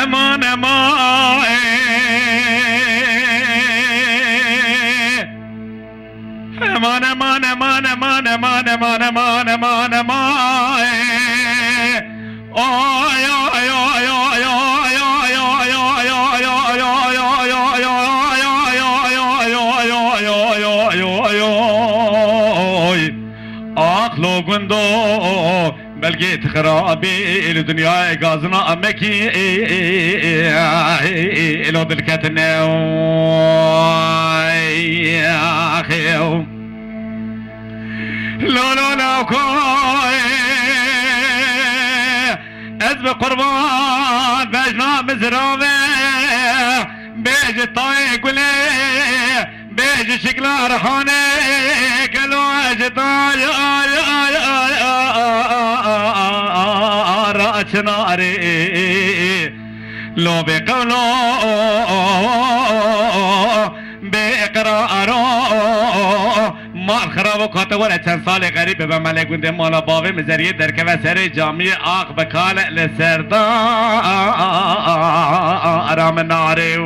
امان امان امان امان امان امان امان امان امان امان امان آی آی آی آی آی آی آی آی آی آی آی آی آخلو گندو بلکه تخرابی الدنیا گازنا امکی الو دلکتنه آخیو لو لو لو کوی از بقربان بجنا مزراوه بیج طای گله بیج شکلا رحانه کلو اجتای آی آی آی راچ ناری لو بقولو بقرارو مال خراب و کاتوار چند سال غریب به ملک گنده مالا باوی مزریه درکه و سر جامعی آق بکال لسردا آرام ناری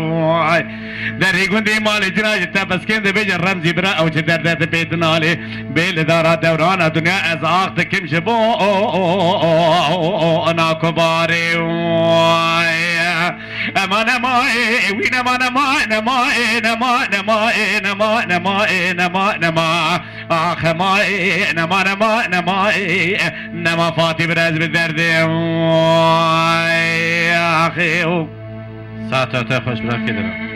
در گنده مال جناج تبسکند بیجن رمزی برا او چه دردت بیدنالی بیل دارا دوران دنیا از آق تکم شبو ناکو باری امان امان وین امان امان امان امان امان امان امان امان امان آخ امان امان امان امان نما فاتی براز بدردی آخی ساعت خوش برخی دارم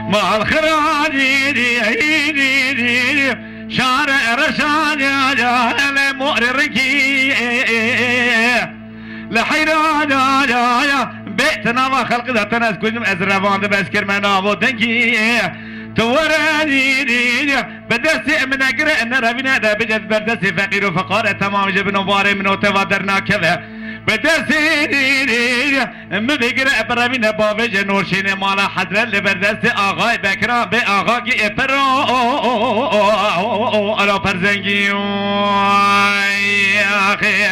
مال خراجي شارع رشاد يا مؤرركي لحيران يا بيتنا ما خلق ذاتنا كلهم ازرفان بسكر منا ودنكي توراني بدرسي من اقرا ان ربنا ده بجد بردسي فقير وفقار تمام جبن وباري من وتوادرنا كذا بدرسي مبقرا برامين بابج نورشين مالا حضر لبردسي آغاي بكرا بي آغاقي ابرو على برزنگي اخي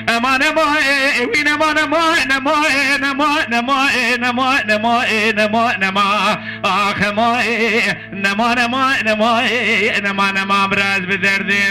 امان ماي وين امان ماي نماي نماي نماي نماي نماي نماي نماي اخ ماي نما نما نما نما نما براز بدردي